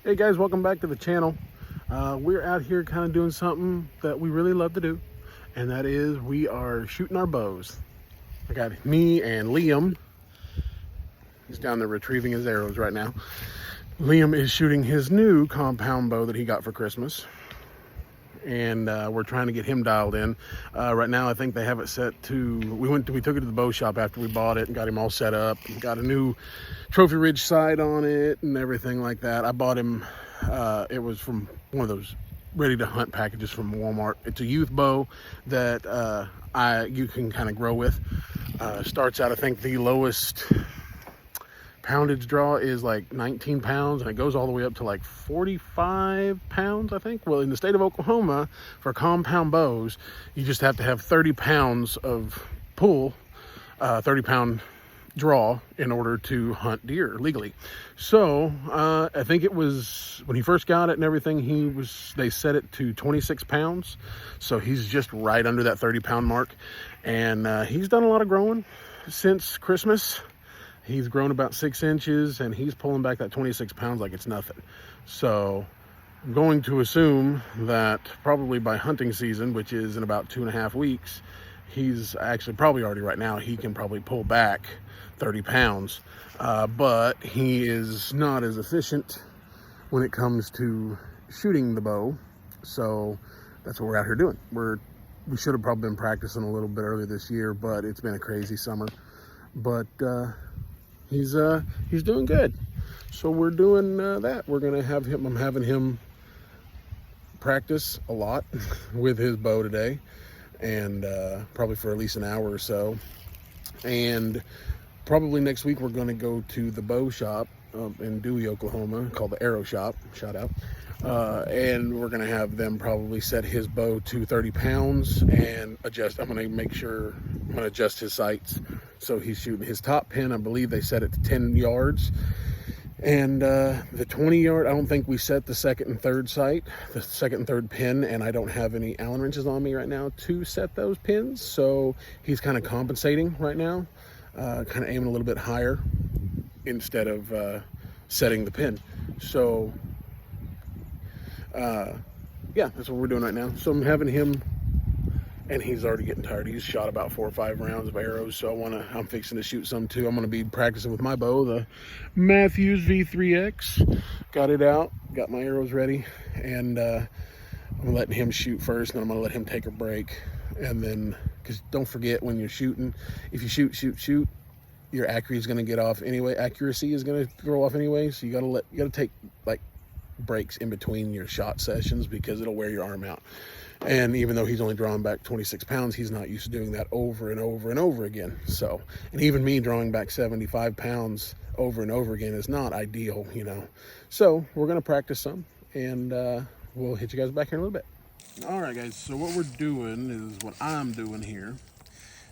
Hey guys, welcome back to the channel. We're out here kind of doing something that we really love to do, and that is we are shooting our bows. I got me and Liam. He's down there retrieving his arrows right now. Liam is shooting his new compound bow that he got for Christmas, and we're trying to get him dialed in. Right now I think they have it set to, we took it to the bow shop after we bought it and got him all set up. Got a new Trophy Ridge sight on it and everything like that. I bought him, it was from one of those ready to hunt packages from Walmart. It's a youth bow that you can kind of grow with. Starts out, I think the lowest poundage draw is like 19 pounds, and it goes all the way up to like 45 pounds, I think. Well, in the state of Oklahoma, for compound bows, you just have to have 30 pounds of pull, 30-pound draw in order to hunt deer legally. So I think it was when he first got it and everything, they set it to 26 pounds. So he's just right under that 30-pound mark, and he's done a lot of growing since Christmas. He's grown about 6 inches, and he's pulling back that 26 pounds like it's nothing. So I'm going to assume that probably by hunting season, which is in about 2.5 weeks, he's actually probably already right now, he can probably pull back 30 pounds. But he is not as efficient when it comes to shooting the bow. So that's what we're out here doing. We should have probably been practicing a little bit earlier this year, but it's been a crazy summer. But he's doing good. So we're doing that. We're gonna have him, I'm having him practice a lot with his bow today, and probably for at least an hour or so. And probably next week we're gonna go to the bow shop in Dewey, Oklahoma, called the Arrow Shop, shout out. And we're gonna have them probably set his bow to 30 pounds and adjust. I'm gonna adjust his sights. So he's shooting his top pin, I believe they set it to 10 yards. And the 20-yard, I don't think we set the second and third sight, the second and third pin, and I don't have any Allen wrenches on me right now to set those pins. So he's kind of compensating right now, kind of aiming a little bit higher instead of setting the pin. So yeah, that's what we're doing right now. So I'm having him, and he's already getting tired. He's shot about 4 or 5 rounds of arrows, so I'm fixing to shoot some too. I'm gonna be practicing with my bow, the Mathews V3X. Got it out, got my arrows ready, and I'm letting him shoot first, and then I'm gonna let him take a break. And then, because don't forget, when you're shooting, if you shoot, your accuracy is gonna get off anyway. Accuracy is gonna throw off anyway, so you gotta take like breaks in between your shot sessions, because it'll wear your arm out. And even though he's only drawing back 26 pounds, he's not used to doing that over and over and over again. So, and even me drawing back 75 pounds over and over again is not ideal, you know. So we're gonna practice some, and we'll hit you guys back here in a little bit. All right, guys, so what we're doing is, what I'm doing here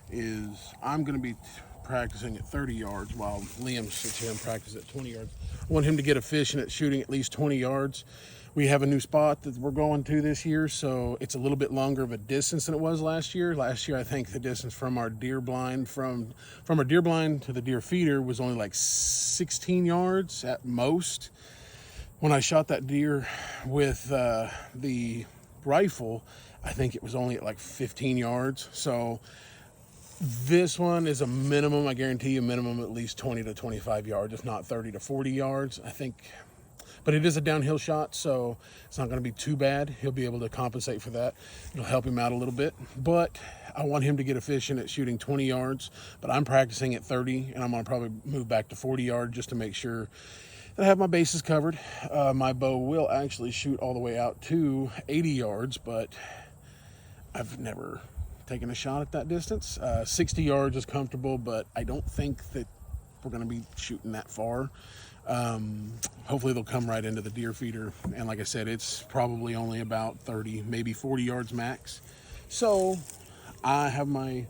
is I'm gonna be practicing at 30 yards while Liam sits here and practices at 20 yards. I want him to get efficient at shooting at least 20 yards. We have a new spot that we're going to this year, so it's a little bit longer of a distance than it was last year. Last year, I think the distance from our deer blind, from our deer blind to the deer feeder was only like 16 yards at most. When I shot that deer with the rifle, I think it was only at like 15 yards. So this one is a minimum, I guarantee you, minimum at least 20 to 25 yards, if not 30 to 40 yards, I think. But it is a downhill shot, so it's not going to be too bad. He'll be able to compensate for that. It'll help him out a little bit. But I want him to get efficient at shooting 20 yards. But I'm practicing at 30, and I'm going to probably move back to 40 yards just to make sure that I have my bases covered. My bow will actually shoot all the way out to 80 yards, but I've never taken a shot at that distance. 60 yards is comfortable, but I don't think that we're going to be shooting that far. Hopefully they'll come right into the deer feeder, and like I said, it's probably only about 30, maybe 40 yards max. So I have my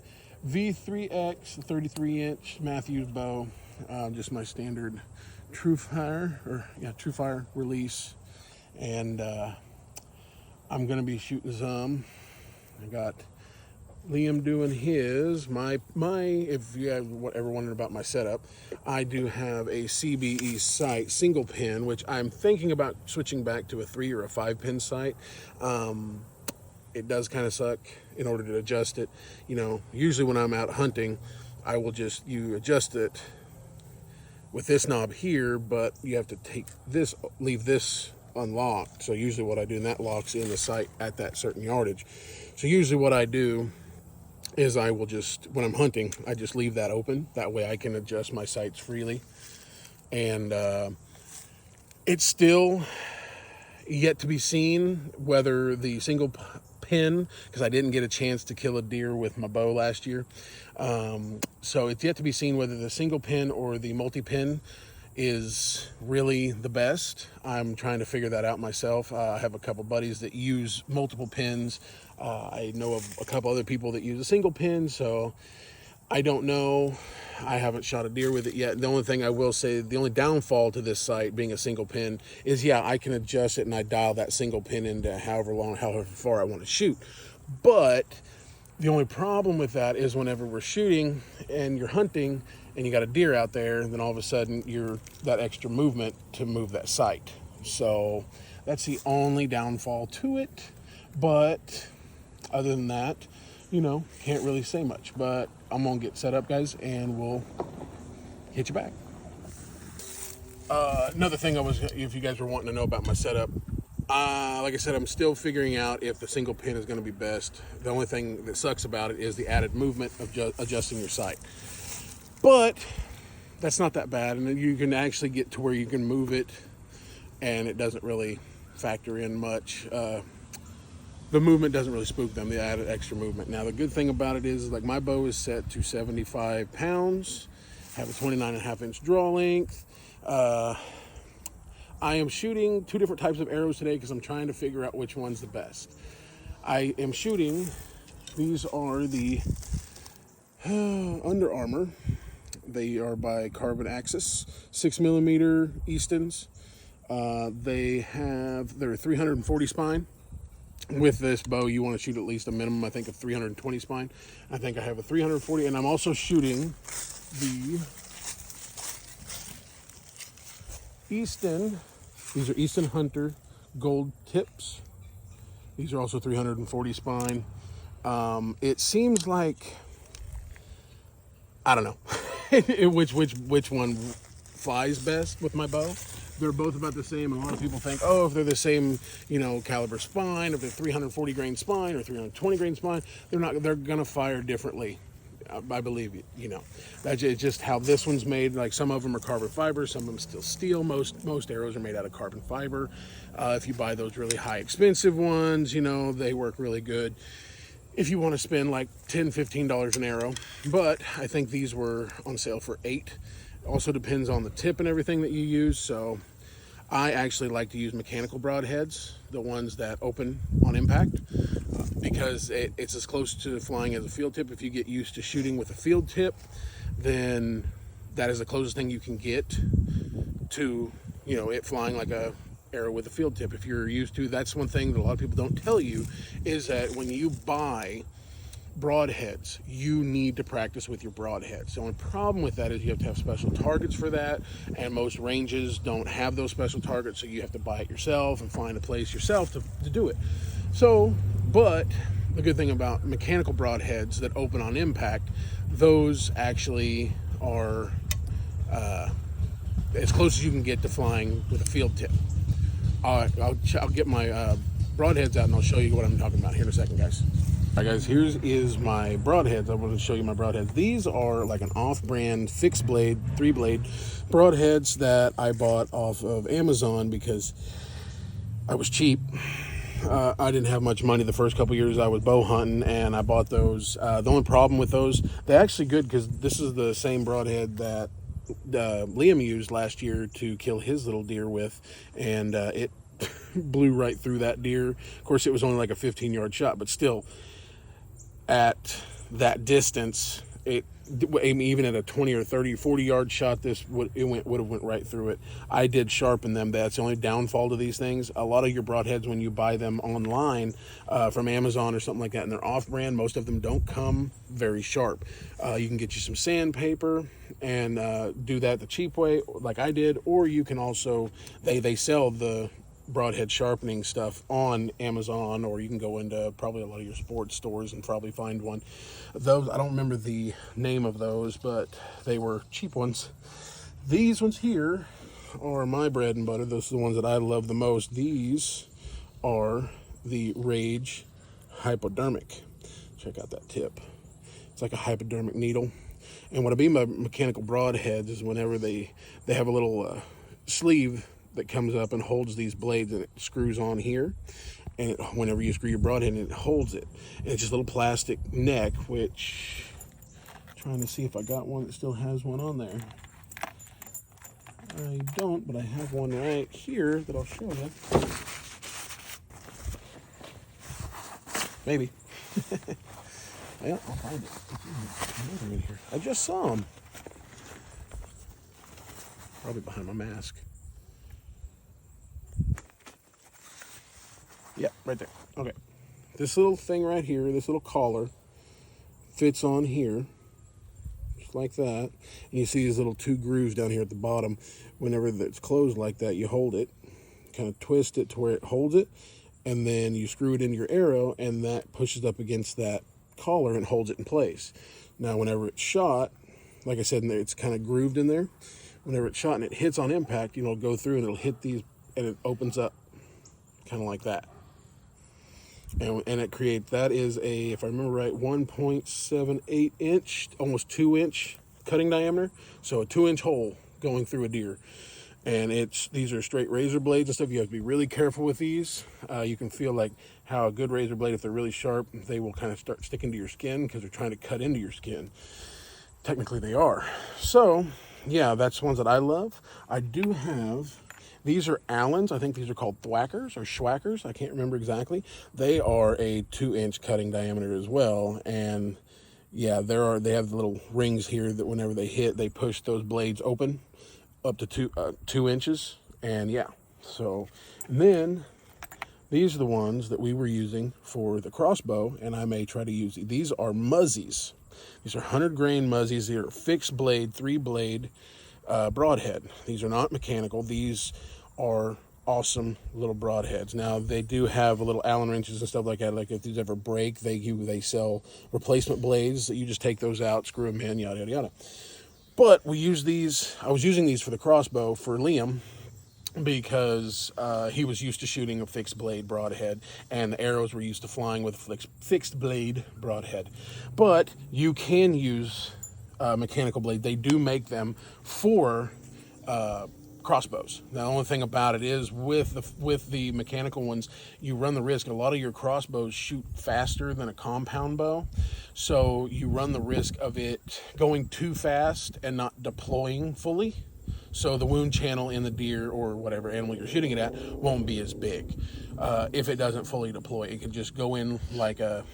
V3X 33-inch Mathews bow, just my standard TrueFire release, and I'm gonna be shooting some. I got Liam doing his. My if you ever wondered about my setup, I do have a CBE sight single pin, which I'm thinking about switching back to a 3 or a 5 pin sight. It does kind of suck in order to adjust it. You know, usually when I'm out hunting, I will just, you adjust it with this knob here, but you have to leave this unlocked. So usually what I do, and that locks in the sight at that certain yardage. So usually what I do is I will just, when I'm hunting, I just leave that open. That way I can adjust my sights freely. And it's still yet to be seen whether the single pin, because I didn't get a chance to kill a deer with my bow last year. So it's yet to be seen whether the single pin or the multi-pin is really the best. I'm trying to figure that out myself. I have a couple buddies that use multiple pins. I know of a couple other people that use a single pin, so I don't know. I haven't shot a deer with it yet. The only thing I will say, the only downfall to this sight being a single pin is, yeah, I can adjust it and I dial that single pin into however far I want to shoot. But the only problem with that is whenever we're shooting and you're hunting and you got a deer out there, then all of a sudden you're that extra movement to move that sight. So that's the only downfall to it. But other than that, you know, can't really say much. But I'm gonna get set up, guys, and we'll hit you back. Another thing if you guys were wanting to know about my setup, like I said, I'm still figuring out if the single pin is going to be best. The only thing that sucks about it is the added movement of adjusting your sight. But that's not that bad, and you can actually get to where you can move it, and it doesn't really factor in much. The movement doesn't really spook them, the added extra movement. Now, the good thing about it is, like, my bow is set to 75 pounds, have a 29.5-inch draw length. I am shooting 2 different types of arrows today because I'm trying to figure out which one's the best. I am shooting, these are the Under Armour. They are by Carbon Axis, 6mm Eastons. They're 340 spine. With this bow, you want to shoot at least a minimum, I think, of 320 spine. I think I have a 340, and I'm also shooting the Easton. These are Easton Hunter Gold Tips. These are also 340 spine. It seems like, I don't know which one flies best with my bow. They're both about the same. A lot of people think, oh, if they're the same, you know, caliber spine, if they're 340 grain spine or 320 grain spine, they're gonna fire differently. I believe it, you know. That's just how this one's made. Like, some of them are carbon fiber, some of them still steel. Most arrows are made out of carbon fiber. If you buy those really high expensive ones, you know, they work really good if you want to spend like $10, $15 an arrow. But I think these were on sale for $8. Also depends on the tip and everything that you use. So I actually like to use mechanical broadheads, the ones that open on impact, because it's as close to flying as a field tip. If you get used to shooting with a field tip, then that is the closest thing you can get to, you know, it flying like a arrow with a field tip. If you're used to, that's one thing that a lot of people don't tell you, is that when you buy broadheads, you need to practice with your broadheads. The only problem with that is you have to have special targets for that, and most ranges don't have those special targets, so you have to buy it yourself and find a place yourself to do it. So, but the good thing about mechanical broadheads that open on impact, those actually are as close as you can get to flying with a field tip. I'll get my broadheads out and I'll show you what I'm talking about here in a second, guys. All right, guys, here's my broadheads. I want to show you my broadheads. These are like an off-brand fixed blade, 3-blade broadheads that I bought off of Amazon because I was cheap. I didn't have much money the first couple years I was bow hunting, and I bought those. The only problem with those, they're actually good because this is the same broadhead that Liam used last year to kill his little deer with, and it blew right through that deer. Of course, it was only like a 15-yard shot, but still, at that distance, it even at a 20 or 30, 40 yard shot, would have went right through it. I did sharpen them. That's the only downfall to these things. A lot of your broadheads, when you buy them online from Amazon or something like that, and they're off-brand, most of them don't come very sharp. You can get you some sandpaper and do that the cheap way, like I did, or you can also they sell the broadhead sharpening stuff on Amazon, or you can go into probably a lot of your sports stores and probably find one. Those, I don't remember the name of those, but they were cheap ones. These ones here are my bread and butter. Those are the ones that I love the most. These are the Rage Hypodermic. Check out that tip. It's like a hypodermic needle. And what I mean by mechanical broadheads is whenever they have a little sleeve that comes up and holds these blades, and it screws on here, and whenever you screw your broadhead, it holds it. And it's just a little plastic neck, which I'm trying to see if I got one that still has one on there. I don't, but I have one right here that I'll show you. Maybe. Yeah, I'll find it. In here. I just saw them. Probably behind my mask. Yeah, right there. Okay. This little thing right here, this little collar, fits on here, just like that. And you see these little 2 grooves down here at the bottom. Whenever it's closed like that, you hold it, kind of twist it to where it holds it, and then you screw it into your arrow, and that pushes up against that collar and holds it in place. Now, whenever it's shot, like I said, it's kind of grooved in there. Whenever it's shot and it hits on impact, it'll go through and it'll hit these, and it opens up kind of like that. And it creates, that is a, if I remember right, 1.78 inch, almost 2 inch cutting diameter. So a 2 inch hole going through a deer. And these are straight razor blades and stuff. You have to be really careful with these. You can feel like how a good razor blade, if they're really sharp, they will kind of start sticking to your skin because they're trying to cut into your skin. Technically they are. So yeah, that's ones that I love. I do have, these are Allens. I think these are called thwackers or schwackers. I can't remember exactly. They are a 2 inch cutting diameter as well. And yeah, they have the little rings here that whenever they hit, they push those blades open up to 2 inches. And yeah, so, and then these are the ones that we were using for the crossbow, and I may try to use these are Muzzies. These are 100 grain Muzzies. These are fixed blade, 3-blade broadhead. These are not mechanical. These are awesome little broadheads. Now, they do have a little Allen wrenches and stuff like that. Like if these ever break, they sell replacement blades that you just take those out, screw them in, yada, yada, yada. But we use these, I was using these for the crossbow for Liam because he was used to shooting a fixed blade broadhead, and the arrows were used to flying with a fixed blade broadhead. But you can use mechanical blade. They do make them for crossbows. Now, the only thing about it is with the mechanical ones, you run the risk. A lot of your crossbows shoot faster than a compound bow, so you run the risk of it going too fast and not deploying fully. So the wound channel in the deer or whatever animal you're shooting it at won't be as big if it doesn't fully deploy. It can just go in like a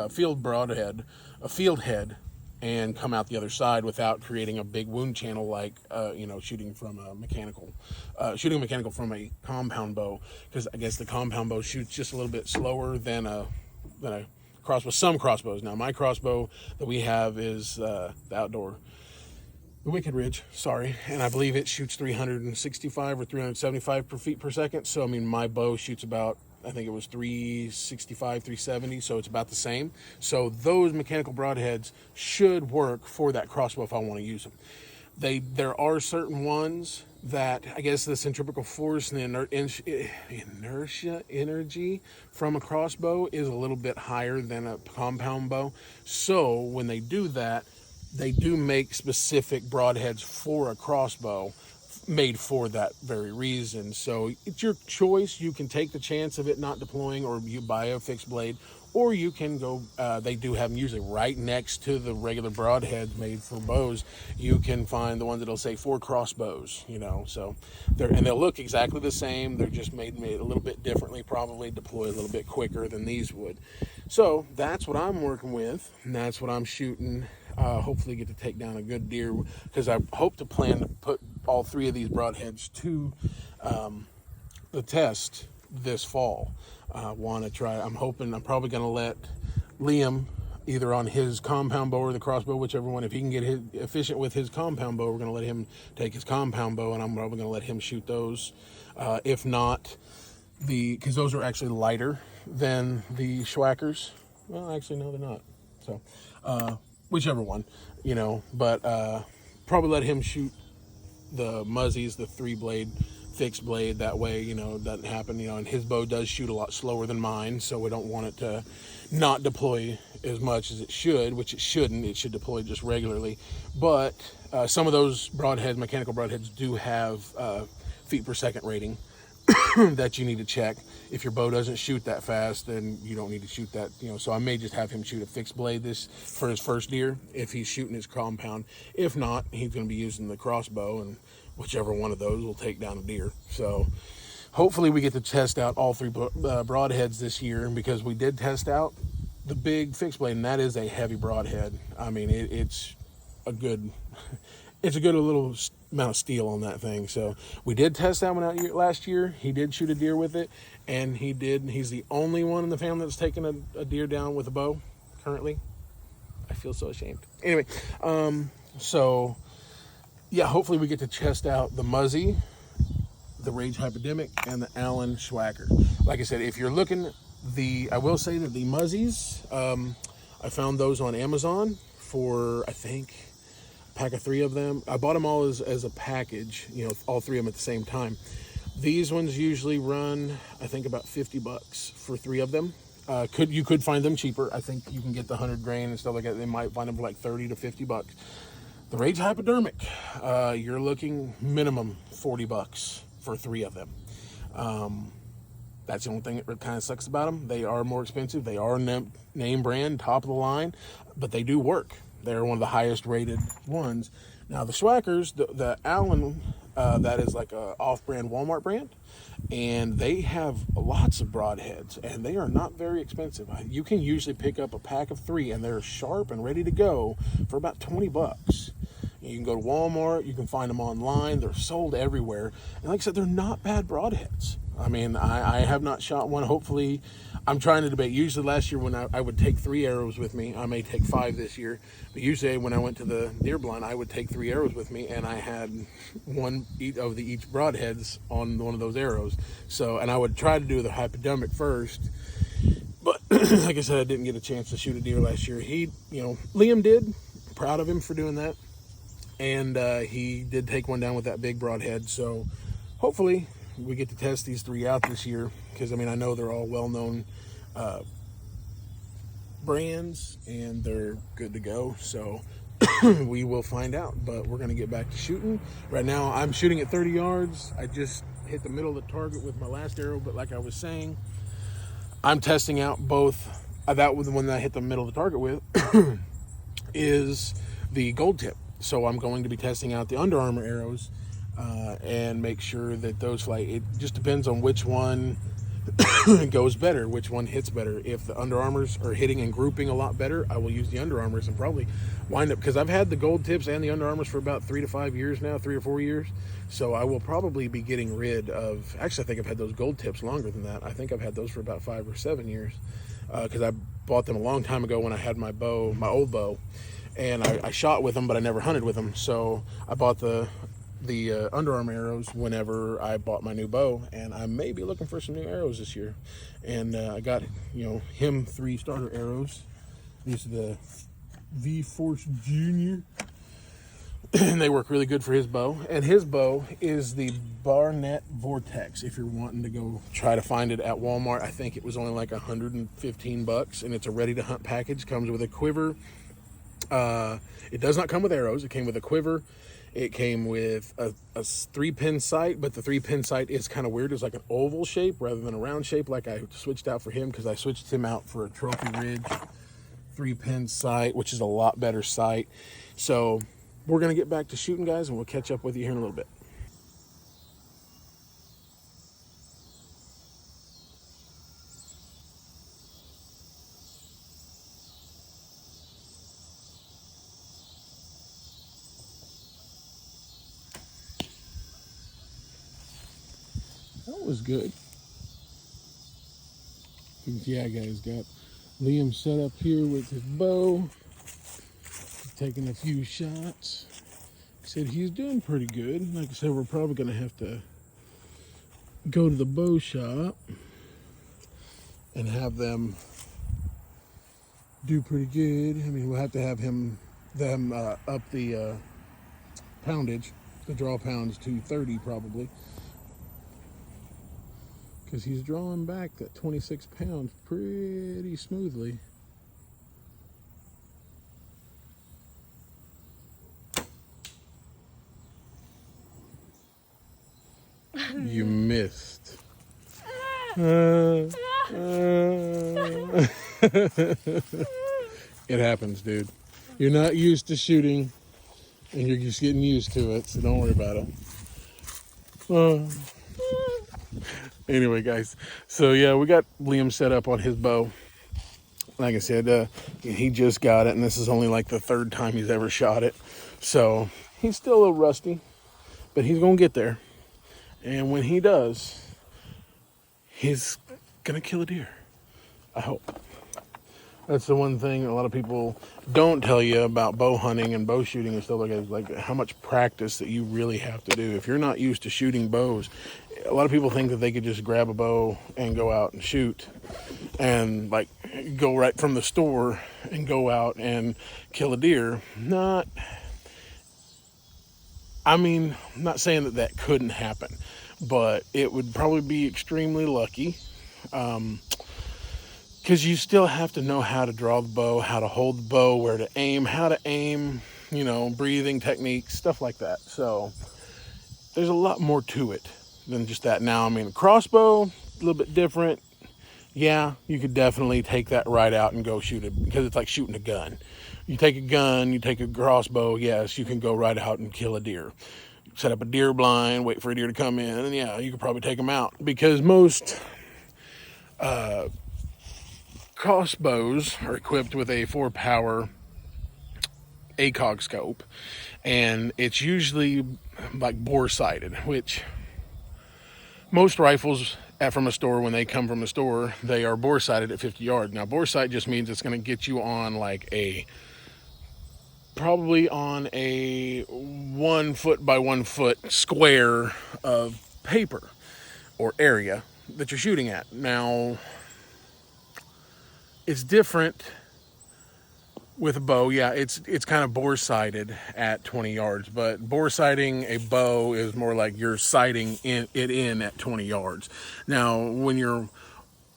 field head, and come out the other side without creating a big wound channel like shooting a mechanical from a compound bow, because I guess the compound bow shoots just a little bit slower than a crossbow. Some crossbows. Now my crossbow that we have is the outdoor, the Wicked Ridge, sorry, and I believe it shoots 365 or 375 feet per second. So I mean, my bow shoots about, I think it was 365, 370, so it's about the same. So those mechanical broadheads should work for that crossbow if I want to use them. There are certain ones that I guess the centrifugal force and the energy from a crossbow is a little bit higher than a compound bow. So when they do that, they do make specific broadheads for a crossbow made for that very reason. So it's your choice. You can take the chance of it not deploying, or you buy a fixed blade, or you can go, they do have them usually right next to the regular broadheads made for bows. You can find the ones that'll say for crossbows, so they'll look exactly the same. They're just made a little bit differently, probably deploy a little bit quicker than these would. So that's what I'm working with, and that's what I'm shooting Hopefully get to take down a good deer, because I hope to plan to put all 3 of these broadheads to the test this fall. Want to try. I'm probably going to let Liam, either on his compound bow or the crossbow, whichever one. If he can get efficient with his compound bow, we're going to let him take his compound bow, and I'm probably going to let him shoot those. If not, because those are actually lighter than the Schwackers. Well, actually, no, they're not. So, whichever one, but probably let him shoot the Muzzies, the 3-blade fixed blade. That way, it doesn't happen, and his bow does shoot a lot slower than mine, so we don't want it to not deploy as much as it should, which it shouldn't. It should deploy just regularly. But some of those broadheads, mechanical broadheads, do have feet per second rating that you need to check. If your bow doesn't shoot that fast, then you don't need to shoot that. So I may just have him shoot a fixed blade for his first deer if he's shooting his compound. If not, he's going to be using the crossbow, and whichever one of those will take down a deer. So hopefully we get to test out all 3 broadheads this year, because we did test out the big fixed blade, and that is a heavy broadhead. I mean, it's a good little amount of steel on that thing. So we did test that one out last year. He did shoot a deer with it, and he's the only one in the family that's taken a deer down with a bow currently. I feel so ashamed. Anyway, so yeah, hopefully we get to test out the Muzzy, the Rage Hypodermic, and the Allen Schwacker. Like I said, if you're looking, I will say that the Muzzies, I found those on Amazon for, I think, pack of 3 of them. I bought them all as a package, all 3 of them at the same time. These ones usually run, I think, about $50 for 3 of them. You could find them cheaper. I think you can get the 100 grain and stuff like that. They might find them for like $30 to $50. The Rage Hypodermic, you're looking minimum $40 for 3 of them. That's the only thing that kind of sucks about them. They are more expensive. They are name brand, top of the line, but they do work. They're one of the highest rated ones. Now the Schwackers, the Allen, that is like a off-brand Walmart brand, and they have lots of broadheads, and they are not very expensive. You can usually pick up a pack of 3, and they're sharp and ready to go for about $20. You can go to Walmart, you can find them online, they're sold everywhere. And like I said, they're not bad broadheads. I mean, I have not shot one. Hopefully, I'm trying to debate. Usually last year when I would take 3 arrows with me, I may take 5 this year, but usually when I went to the deer blind, I would take 3 arrows with me, and I had one of each broadheads on one of those arrows. So, and I would try to do the hypodermic first, but like I said, I didn't get a chance to shoot a deer last year. Liam did. Proud of him for doing that. And he did take one down with that big broadhead. So hopefully we get to test these 3 out this year, because I know they're all well-known brands and they're good to go. So we will find out, but we're going to get back to shooting. Right now I'm shooting at 30 yards. I just hit the middle of the target with my last arrow, but like I was saying, I'm testing out both. That was the one that I hit the middle of the target with is the gold tip. So I'm going to be testing out the Under Armour arrows and make sure that those fly. It just depends on which one goes better, which one hits better. If the Under Armours are hitting and grouping a lot better, I will use the Under Armours and probably wind up, because I've had the gold tips and the Under Armours for about 3 to 5 years now, 3 or 4 years. So I will probably be getting rid of, actually I think I've had those gold tips longer than that. I think I've had those for about 5 or 7 years, because I bought them a long time ago when I had my bow, my old bow. And I shot with them, but I never hunted with them. So I bought the Under Armour arrows whenever I bought my new bow, and I may be looking for some new arrows this year. And I got him 3 starter arrows. These are the V-Force Junior, and they work really good for his bow. And his bow is the Barnett Vortex. If you're wanting to go try to find it at Walmart, I think it was only like $115, and it's a ready to hunt package. Comes with a quiver. It does not come with arrows. It came with a quiver. It came with a 3-pin sight, but the 3-pin sight is kind of weird. It's like an oval shape rather than a round shape, like I switched out for him, because I switched him out for a Trophy Ridge 3-pin sight, which is a lot better sight. So we're going to get back to shooting, guys, and we'll catch up with you here in a little bit. was good. Yeah, guys, got Liam set up here with his bow, taking a few shots. Said he's doing pretty good. Like I said, we're probably going to have to go to the bow shop and have them do pretty good. I mean, we'll have to have them up the poundage, the draw pounds to 30 probably, because he's drawing back that 26 pounds pretty smoothly. You missed. It happens, dude. You're not used to shooting, and you're just getting used to it, so don't worry about it. Anyway, guys, so yeah, we got Liam set up on his bow. Like I said, he just got it, and this is only like the third time he's ever shot it. So he's still a little rusty, but he's going to get there. And when he does, he's going to kill a deer. I hope. That's the one thing a lot of people don't tell you about bow hunting and bow shooting and stuff like that, is like how much practice that you really have to do. If you're not used to shooting bows, a lot of people think that they could just grab a bow and go out and shoot and like go right from the store and go out and kill a deer. I'm not saying that that couldn't happen, but it would probably be extremely lucky. Because you still have to know how to draw the bow, how to hold the bow, where to aim, how to aim, breathing techniques, stuff like that. So there's a lot more to it than just that. Now, a crossbow, a little bit different. Yeah, you could definitely take that right out and go shoot it, because it's like shooting a gun. You take a gun, you take a crossbow, yes, you can go right out and kill a deer. Set up a deer blind, wait for a deer to come in, and yeah, you could probably take them out. Because most crossbows are equipped with a 4-power ACOG scope, and it's usually like bore-sighted, which most rifles from a store, when they come from a store, they are bore-sighted at 50 yards. Now, bore sight just means it's going to get you on probably on a 1 foot by 1 foot square of paper or area that you're shooting at. Now, it's different with a bow. Yeah, it's kind of bore sighted at 20 yards, but bore sighting a bow is more like you're sighting it in at 20 yards. Now,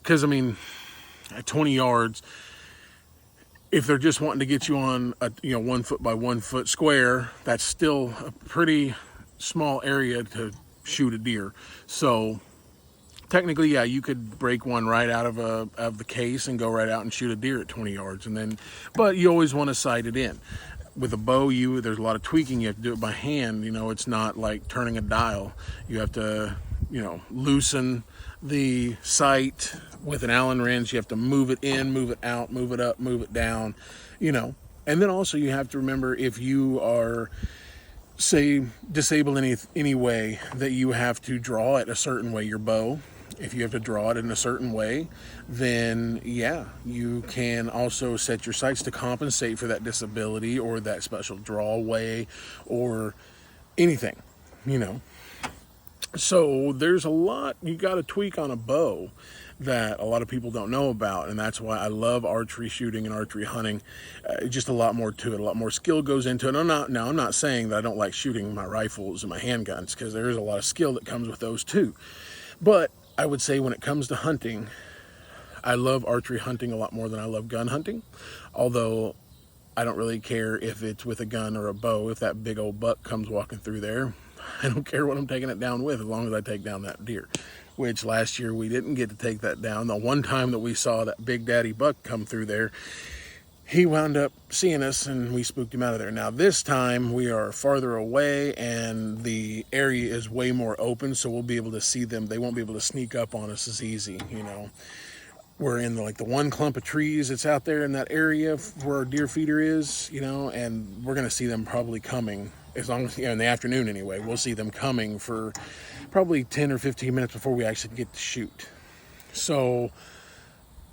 because at 20 yards, if they're just wanting to get you on a 1 foot by 1 foot square, that's still a pretty small area to shoot a deer. So technically, yeah, you could break one right out of the case and go right out and shoot a deer at 20 yards. But you always want to sight it in. With a bow, there's a lot of tweaking. You have to do it by hand. It's not like turning a dial. You have to, loosen the sight with an Allen wrench. You have to move it in, move it out, move it up, move it down, And then also you have to remember, if you are, say, disabled in any way, that you have to draw it a certain way, your bow. If you have to draw it in a certain way, then yeah, you can also set your sights to compensate for that disability or that special draw way or anything, So there's a lot you got to tweak on a bow that a lot of people don't know about, and that's why I love archery shooting and archery hunting. Just a lot more to it, a lot more skill goes into it. I'm not saying that I don't like shooting my rifles and my handguns, because there is a lot of skill that comes with those too. But I would say when it comes to hunting, I love archery hunting a lot more than I love gun hunting. Although I don't really care if it's with a gun or a bow. If that big old buck comes walking through there, I don't care what I'm taking it down with, as long as I take down that deer. Which last year we didn't get to take that down. The one time that we saw that big daddy buck come through there, he wound up seeing us and we spooked him out of there. Now this time we are farther away and the area is way more open, so we'll be able to see them. They won't be able to sneak up on us as easy, We're in the one clump of trees that's out there in that area where our deer feeder is, and we're going to see them probably coming, as long as, in the afternoon anyway, we'll see them coming for probably 10 or 15 minutes before we actually get to shoot. So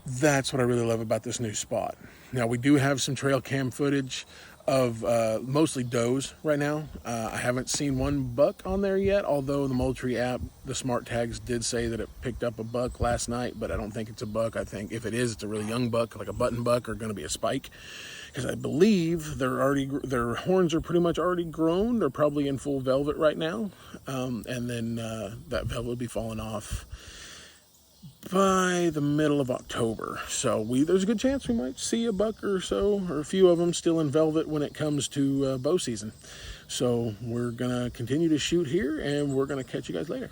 that's what I really love about this new spot. Now, we do have some trail cam footage of mostly does right now. I haven't seen one buck on there yet, although the Moultrie app, the smart tags did say that it picked up a buck last night, but I don't think it's a buck. I think if it is, it's a really young buck, like a button buck, or going to be a spike, because I believe their horns are pretty much already grown. They're probably in full velvet right now, and then that velvet will be falling off by the middle of October. So there's a good chance we might see a buck or so, or a few of them still in velvet when it comes to bow season. So we're gonna continue to shoot here, and we're gonna catch you guys later.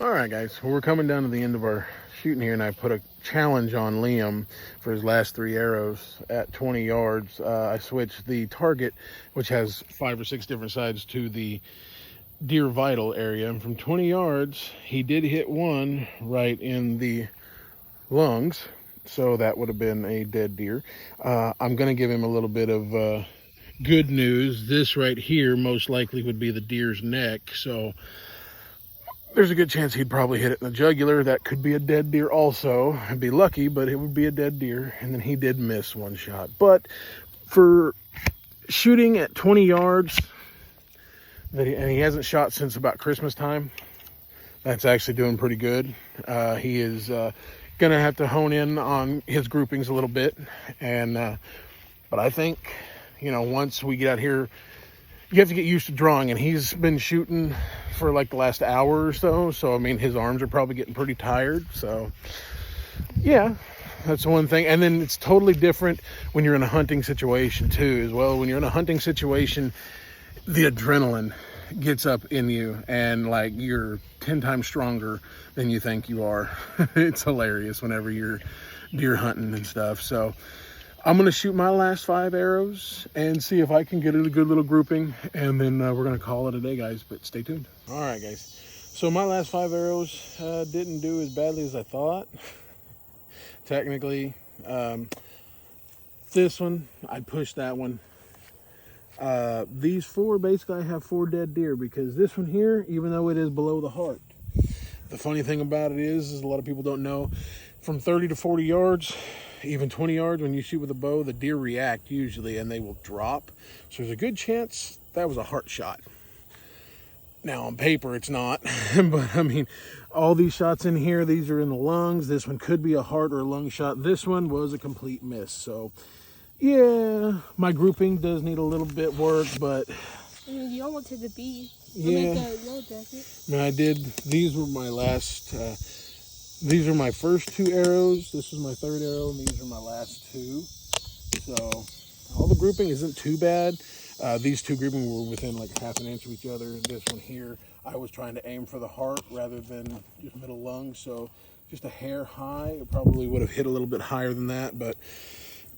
All right, guys, well, we're coming down to the end of our shooting here, and I put a challenge on Liam for his last 3 arrows at 20 yards. I switched the target, which has 5 or 6 different sides, to the deer vital area, and from 20 yards he did hit one right in the lungs, so that would have been a dead deer. I'm gonna give him a little bit of good news. This right here most likely would be the deer's neck, so there's a good chance he'd probably hit it in the jugular. That could be a dead deer also. I'd be lucky, but it would be a dead deer. And then he did miss one shot. But for shooting at 20 yards, and he hasn't shot since about Christmas time, that's actually doing pretty good. He is gonna have to hone in on his groupings a little bit, and but I think, you know, once we get out here, you have to get used to drawing, and he's been shooting for like the last hour or so I mean, his arms are probably getting pretty tired. So yeah, that's one thing. And then it's totally different when you're in a hunting situation too, as well. When you're in a hunting situation, the adrenaline gets up in you, and like you're 10 times stronger than you think you are. It's hilarious whenever you're deer hunting and stuff. So I'm gonna shoot my last 5 arrows and see if I can get it a good little grouping, and then we're gonna call it a day, guys. But stay tuned. All right, guys, so my last 5 arrows didn't do as badly as I thought. Technically, this one, I pushed that one. These 4, basically I have 4 dead deer, because this one here, even though it is below the heart, the funny thing about it is a lot of people don't know, from 30 to 40 yards, even 20 yards, when you shoot with a bow, the deer react usually, and they will drop. So there's a good chance that was a heart shot. Now on paper it's not, but I mean, all these shots in here, these are in the lungs. This one could be a heart or a lung shot. This one was a complete miss. So yeah, my grouping does need a little bit work, but I mean, you almost hit the bee. yeah, Yellow jacket. I mean, I did. These were my last. These are my first 2 arrows. This is my 3rd arrow, and these are my last 2. So all the grouping isn't too bad. These 2 grouping were within like a half an inch of each other. This one here, I was trying to aim for the heart rather than just middle lung, so just a hair high. It probably would have hit a little bit higher than that, but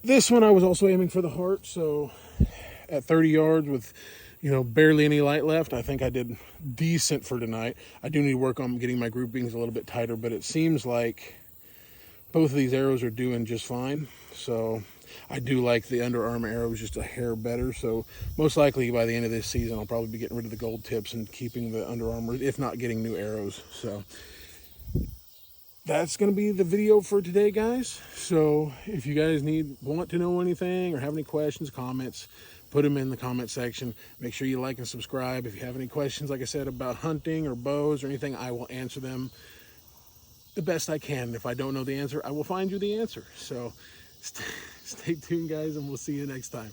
this one I was also aiming for the heart. So at 30 yards with, you know, barely any light left, I think I did decent for tonight. I do need to work on getting my groupings a little bit tighter, but it seems like both of these arrows are doing just fine. So I do like the Under Armour arrows just a hair better. So most likely by the end of this season, I'll probably be getting rid of the gold tips and keeping the Under Armour, if not getting new arrows. So that's going to be the video for today, guys. So if you guys want to know anything or have any questions, comments, put them in the comment section. Make sure you like and subscribe. If you have any questions, like I said, about hunting or bows or anything, I will answer them the best I can. If I don't know the answer, I will find you the answer. So stay tuned, guys, and we'll see you next time.